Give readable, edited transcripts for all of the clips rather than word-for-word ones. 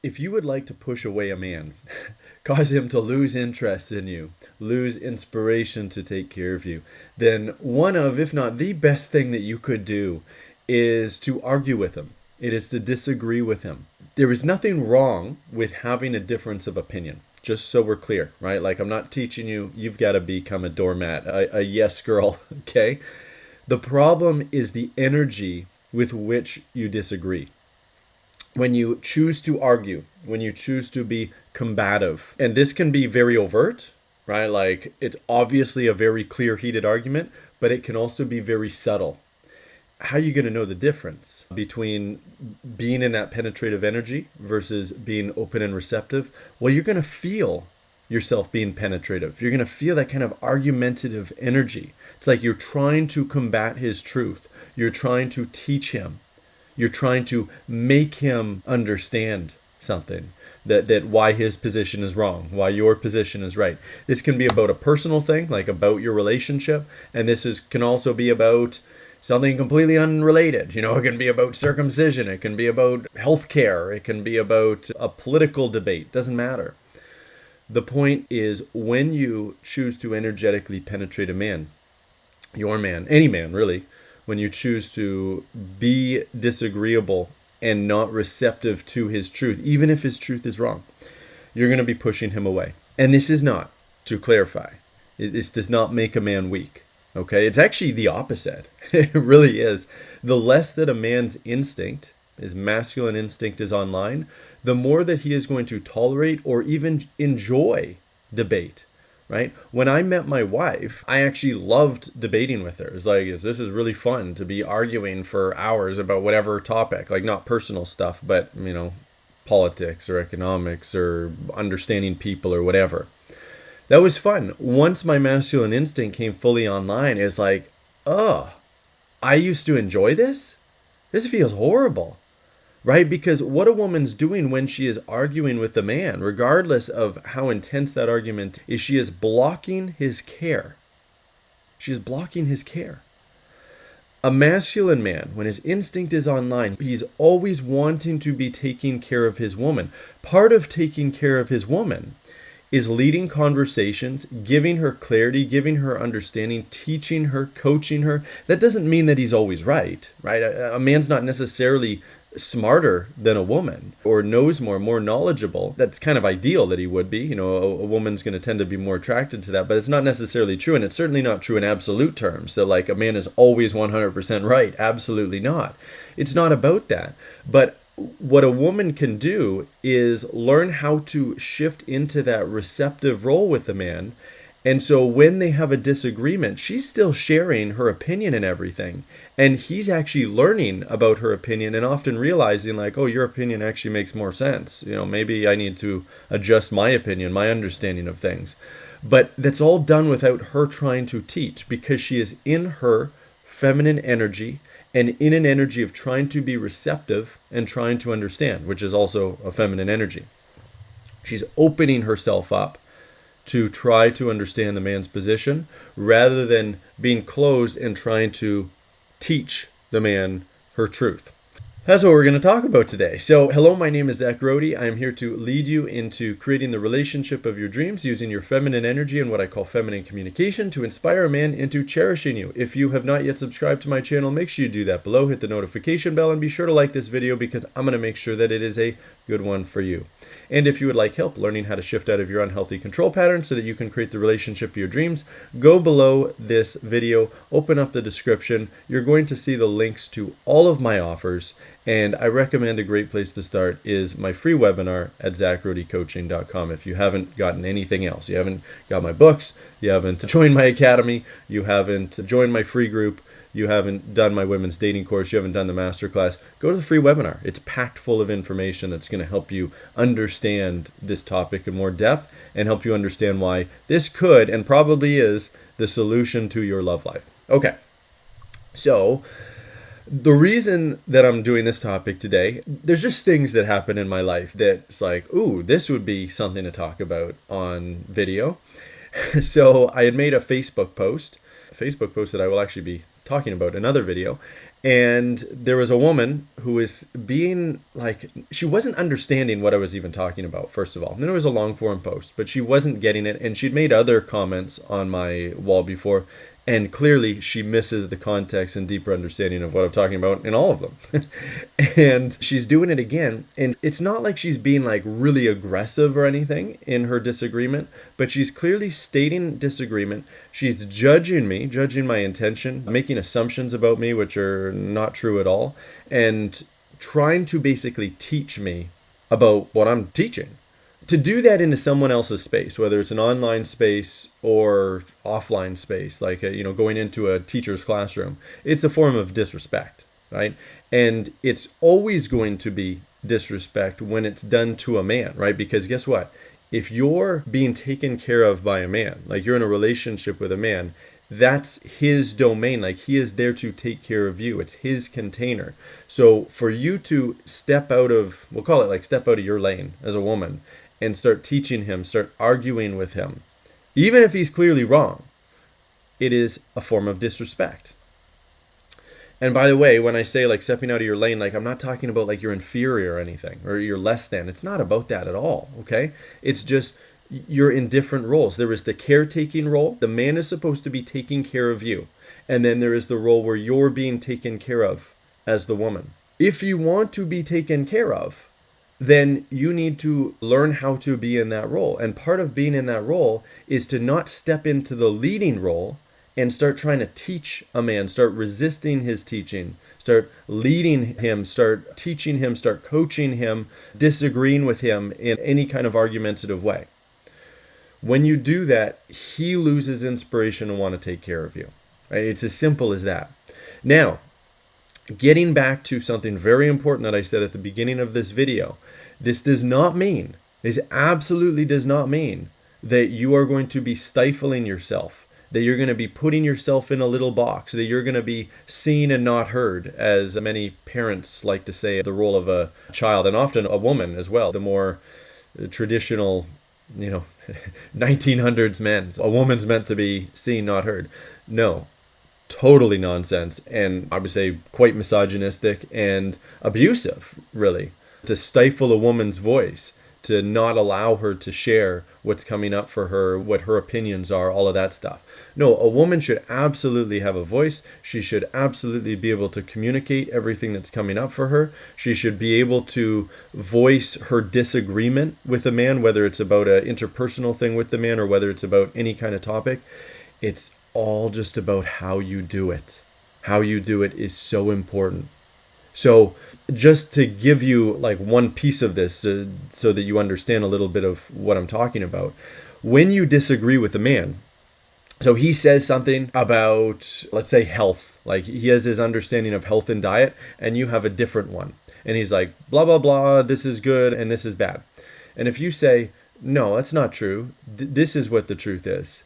if you would like to push away a man, cause him to lose interest in you, lose inspiration to take care of you, then one of, if not the best thing that you could do is to argue with him. It is to disagree with him. There is nothing wrong with having a difference of opinion. Just so we're clear, right? Like, I'm not teaching you, you've got to become a doormat, a yes girl, okay? The problem is the energy with which you disagree. When you choose to argue, when you choose to be combative, and this can be very overt, right? Like, it's obviously a very clear, heated argument, but it can also be very subtle. How are you going to know the difference between being in that penetrative energy versus being open and receptive? Well, you're going to feel yourself being penetrative. You're going to feel that kind of argumentative energy. It's like you're trying to combat his truth. You're trying to teach him. You're trying to make him understand something, that why his position is wrong, why your position is right. This can be about a personal thing, like about your relationship, and can also be about something completely unrelated. It can be about circumcision, it can be about healthcare, it can be about a political debate, doesn't matter. The point is, when you choose to energetically penetrate a man, your man, any man really, when you choose to be disagreeable and not receptive to his truth, even if his truth is wrong, you're going to be pushing him away. And this is not, to clarify, this does not make a man weak. Okay, it's actually the opposite. It really is. The less that a man's instinct, his masculine instinct, is online, the more that he is going to tolerate or even enjoy debate, right? When I met my wife, I actually loved debating with her. It's like, this is really fun to be arguing for hours about whatever topic, like not personal stuff, but, politics or economics or understanding people or whatever. That was fun. Once my masculine instinct came fully online, it's like, oh, I used to enjoy this? This feels horrible, right? Because what a woman's doing when she is arguing with a man, regardless of how intense that argument is, she is blocking his care. She is blocking his care. A masculine man, when his instinct is online, he's always wanting to be taking care of his woman. Part of taking care of his woman is leading conversations, giving her clarity, giving her understanding, teaching her, coaching her. That doesn't mean that he's always right? A man's not necessarily smarter than a woman or knows more knowledgeable. That's kind of ideal that he would be. A woman's going to tend to be more attracted to that, but it's not necessarily true. And it's certainly not true in absolute terms. So like a man is always 100% right. Absolutely not. It's not about that. But what a woman can do is learn how to shift into that receptive role with a man. And so when they have a disagreement, she's still sharing her opinion and everything. And he's actually learning about her opinion and often realizing like, oh, your opinion actually makes more sense. Maybe I need to adjust my opinion, my understanding of things. But that's all done without her trying to teach, because she is in her feminine energy and in an energy of trying to be receptive and trying to understand, which is also a feminine energy. She's opening herself up to try to understand the man's position rather than being closed and trying to teach the man her truth. That's what we're going to talk about today. So, hello, my name is Zach Grody. I am here to lead you into creating the relationship of your dreams using your feminine energy and what I call feminine communication to inspire a man into cherishing you. If you have not yet subscribed to my channel, make sure you do that below. Hit the notification bell and be sure to like this video because I'm going to make sure that it is a good one for you. And if you would like help learning how to shift out of your unhealthy control patterns so that you can create the relationship of your dreams, go below this video, open up the description. You're going to see the links to all of my offers. And I recommend a great place to start is my free webinar at zachrodycoaching.com. If you haven't gotten anything else, you haven't got my books, you haven't joined my academy, you haven't joined my free group, you haven't done my women's dating course, you haven't done the Masterclass, go to the free webinar. It's packed full of information that's going to help you understand this topic in more depth and help you understand why this could and probably is the solution to your love life. Okay, so the reason that I'm doing this topic today, there's just things that happen in my life that's like, ooh, this would be something to talk about on video. So I had made a Facebook post that I will actually be talking about in another video. And there was a woman who was being like, she wasn't understanding what I was even talking about, first of all. And then it was a long form post, but she wasn't getting it. And she'd made other comments on my wall before. And clearly she misses the context and deeper understanding of what I'm talking about in all of them. And she's doing it again. And it's not like she's being like really aggressive or anything in her disagreement, but she's clearly stating disagreement. She's judging me, judging my intention, making assumptions about me, which are not true at all, and trying to basically teach me about what I'm teaching. To do that into someone else's space, whether it's an online space or offline space, like going into a teacher's classroom, it's a form of disrespect, right? And it's always going to be disrespect when it's done to a man, right? Because guess what? If you're being taken care of by a man, like you're in a relationship with a man, that's his domain. Like he is there to take care of you. It's his container. So for you to step out of, we'll call it like step out of your lane as a woman and start teaching him, start arguing with him, even if he's clearly wrong, it is a form of disrespect. And by the way, when I say like stepping out of your lane, like I'm not talking about like you're inferior or anything or you're less than. It's not about that at all, okay? It's just you're in different roles. There is the caretaking role. The man is supposed to be taking care of you. And then there is the role where you're being taken care of as the woman. If you want to be taken care of, then you need to learn how to be in that role. And part of being in that role is to not step into the leading role and start trying to teach a man, start resisting his teaching, start leading him, start teaching him, start coaching him, disagreeing with him in any kind of argumentative way. When you do that, he loses inspiration and want to take care of you. Right? It's as simple as that. Now, getting back to something very important that I said at the beginning of this video, this absolutely does not mean that you are going to be stifling yourself, that you're going to be putting yourself in a little box, that you're going to be seen and not heard, as many parents like to say the role of a child, and often a woman as well, the more traditional 1900s men. A woman's meant to be seen, not heard. No. Totally nonsense, and I would say quite misogynistic and abusive, really, to stifle a woman's voice, to not allow her to share what's coming up for her, what her opinions are, all of that stuff. No, a woman should absolutely have a voice. She should absolutely be able to communicate everything that's coming up for her. She should be able to voice her disagreement with a man, whether it's about an interpersonal thing with the man or whether it's about any kind of topic. It's all just about how you do it. How you do it is so important. So just to give you like one piece of this so that you understand a little bit of what I'm talking about, when you disagree with a man, so he says something about, let's say, health, like he has his understanding of health and diet, and you have a different one. And he's like, blah, blah, blah, this is good and this is bad. And if you say, no, that's not true, this is what the truth is,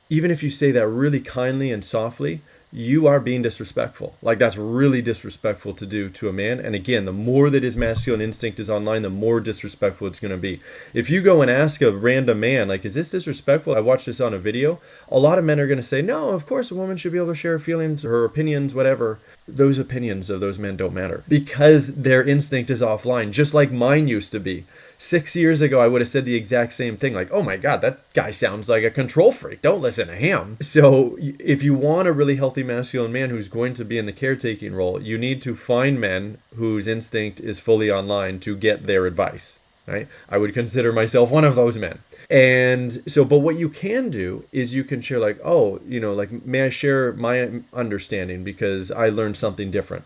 even if you say that really kindly and softly, you are being disrespectful. Like that's really disrespectful to do to a man. And again, the more that his masculine instinct is online, the more disrespectful it's going to be. If you go and ask a random man, like, is this disrespectful? I watched this on a video. A lot of men are going to say, no, of course a woman should be able to share her feelings, her opinions, whatever. Those opinions of those men don't matter because their instinct is offline, just like mine used to be. 6 years ago, I would have said the exact same thing. Like, oh my God, that guy sounds like a control freak. Don't listen to him. So if you want a really healthy masculine man who's going to be in the caretaking role, you need to find men whose instinct is fully online to get their advice. Right? I would consider myself one of those men. And so, but what you can do is you can share like, oh, like, may I share my understanding because I learned something different.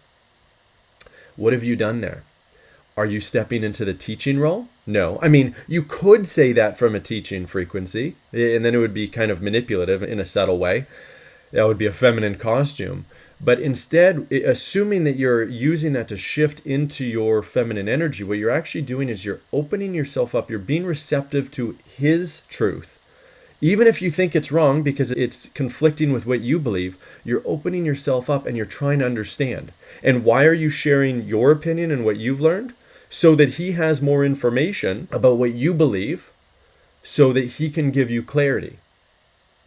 What have you done there? Are you stepping into the teaching role? No. I mean, you could say that from a teaching frequency, and then it would be kind of manipulative in a subtle way. That would be a feminine costume. But instead, assuming that you're using that to shift into your feminine energy, what you're actually doing is you're opening yourself up. You're being receptive to his truth. Even if you think it's wrong because it's conflicting with what you believe, you're opening yourself up and you're trying to understand. And why are you sharing your opinion and what you've learned? So that he has more information about what you believe so that he can give you clarity.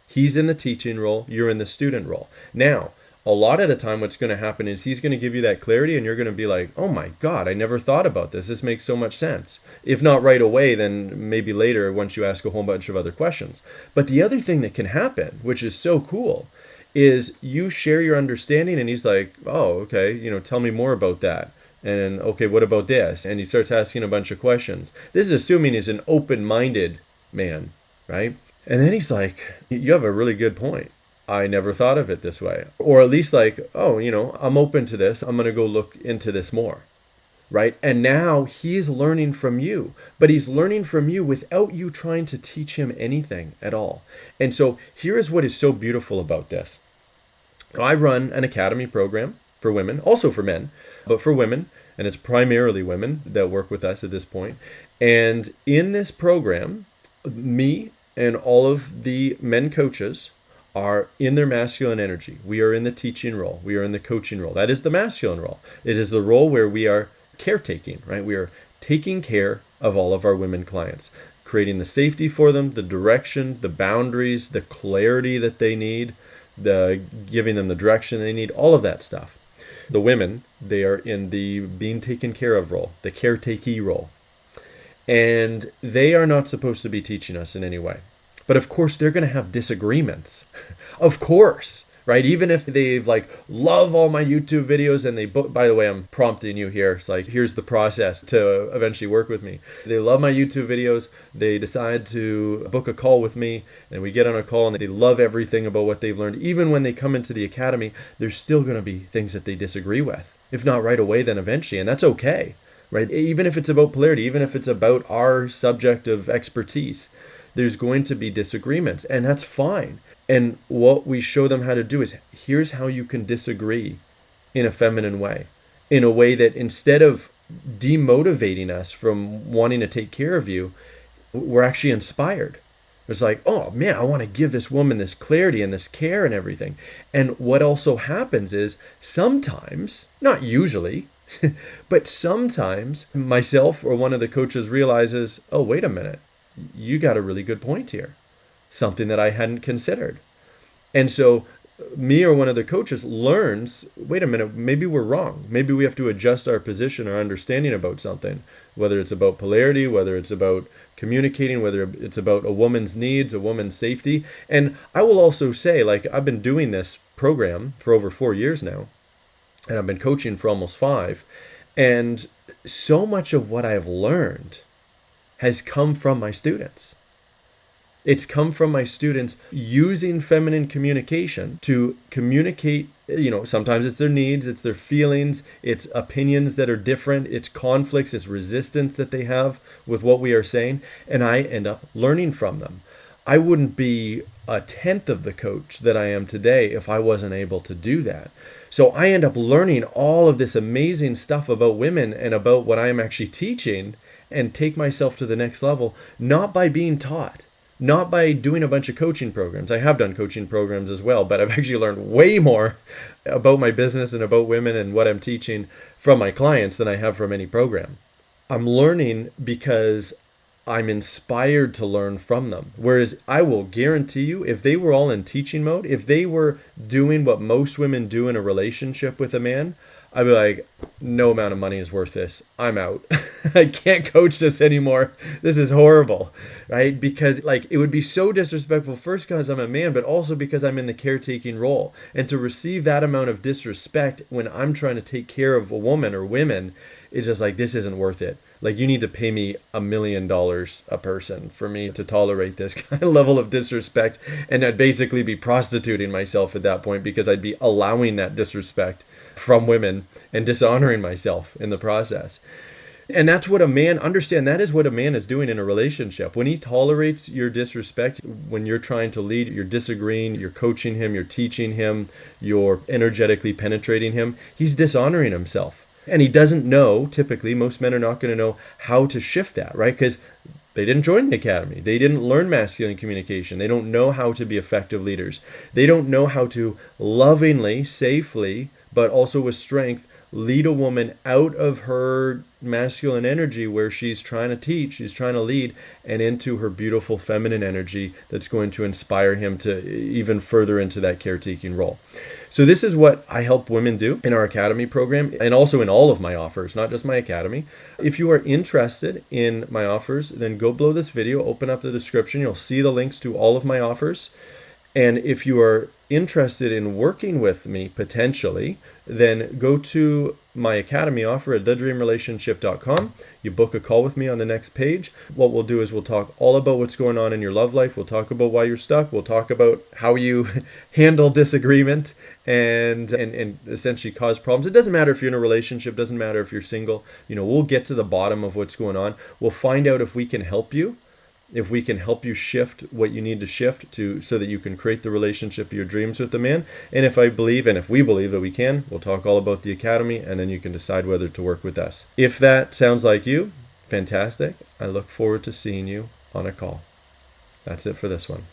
He's in the teaching role, you're in the student role. Now, a lot of the time what's going to happen is he's going to give you that clarity and you're going to be like, oh my God, I never thought about this. This makes so much sense. If not right away, then maybe later once you ask a whole bunch of other questions. But the other thing that can happen, which is so cool, is you share your understanding and he's like, oh, okay, tell me more about that. And okay, what about this? And he starts asking a bunch of questions. This is assuming he's an open-minded man, right? And then he's like, you have a really good point. I never thought of it this way. Or at least like, oh, I'm open to this. I'm going to go look into this more, right? And now he's learning from you, but he's learning from you without you trying to teach him anything at all. And so here is what is so beautiful about this. I run an academy program for women, also for men, but for women, and it's primarily women that work with us at this point. And in this program, me and all of the men coaches are in their masculine energy. We are in the teaching role. We are in the coaching role. That is the masculine role. It is the role where we are caretaking, right? We are taking care of all of our women clients, creating the safety for them, the direction, the boundaries, the clarity that they need, giving them the direction they need, all of that stuff. The women, they are in the being taken care of role, the caretakee role. And they are not supposed to be teaching us in any way. But of course, they're going to have disagreements. Of course, right? Even if they love all my YouTube videos and they book, by the way, I'm prompting you here. It's like, here's the process to eventually work with me. They love my YouTube videos. They decide to book a call with me and we get on a call and they love everything about what they've learned. Even when they come into the academy, there's still going to be things that they disagree with. If not right away, then eventually. And that's okay, right? Even if it's about polarity, even if it's about our subject of expertise, there's going to be disagreements, and that's fine. And what we show them how to do is, here's how you can disagree in a feminine way, in a way that instead of demotivating us from wanting to take care of you, we're actually inspired. It's like, oh man, I want to give this woman this clarity and this care and everything. And what also happens is sometimes, not usually, but sometimes myself or one of the coaches realizes, oh, wait a minute. You got a really good point here, something that I hadn't considered. And so me or one of the coaches learns, wait a minute, maybe we're wrong. Maybe we have to adjust our position or understanding about something, whether it's about polarity, whether it's about communicating, whether it's about a woman's needs, a woman's safety. And I will also say, I've been doing this program for over 4 years now, and I've been coaching for almost 5. And so much of what I've learned has come from my students. It's come from my students using feminine communication to communicate, sometimes it's their needs, it's their feelings, it's opinions that are different, it's conflicts, it's resistance that they have with what we are saying, and I end up learning from them. I wouldn't be a tenth of the coach that I am today if I wasn't able to do that. So I end up learning all of this amazing stuff about women and about what I am actually teaching and take myself to the next level, not by being taught, not by doing a bunch of coaching programs. I have done coaching programs as well, but I've actually learned way more about my business and about women and what I'm teaching from my clients than I have from any program. I'm learning because I'm inspired to learn from them. Whereas I will guarantee you, if they were all in teaching mode, if they were doing what most women do in a relationship with a man, I'd be like, no amount of money is worth this. I'm out. I can't coach this anymore. This is horrible, right? Because it would be so disrespectful, first because I'm a man, but also because I'm in the caretaking role. And to receive that amount of disrespect when I'm trying to take care of a woman or women, it's just this isn't worth it. You need to pay me $1 million a person for me to tolerate this kind of level of disrespect. And I'd basically be prostituting myself at that point because I'd be allowing that disrespect from women and dishonoring myself in the process. And that's what a man, understand, that is what a man is doing in a relationship. When he tolerates your disrespect, when you're trying to lead, you're disagreeing, you're coaching him, you're teaching him, you're energetically penetrating him, he's dishonoring himself. And he doesn't know, typically, most men are not going to know how to shift that, right? Because they didn't join the academy. They didn't learn masculine communication. They don't know how to be effective leaders. They don't know how to lovingly, safely, but also with strength, lead a woman out of her masculine energy where she's trying to teach, she's trying to lead, and into her beautiful feminine energy that's going to inspire him to even further into that caretaking role. So this is what I help women do in our Academy program, and also in all of my offers, not just my Academy. If you are interested in my offers, then go below this video, open up the description. You'll see the links to all of my offers. And if you are interested in working with me potentially, then go to my Academy offer at thedreamrelationship.com. You book a call with me on the next page. What we'll do is we'll talk all about what's going on in your love life. We'll talk about why you're stuck. We'll talk about how you handle disagreement and essentially cause problems. It doesn't matter if you're in a relationship, doesn't matter if you're single. We'll get to the bottom of what's going on. We'll find out if we can help you. If we can help you shift what you need to shift to so that you can create the relationship of your dreams with the man. And if we believe that we can, we'll talk all about the Academy, and then you can decide whether to work with us. If that sounds like you, fantastic. I look forward to seeing you on a call. That's it for this one.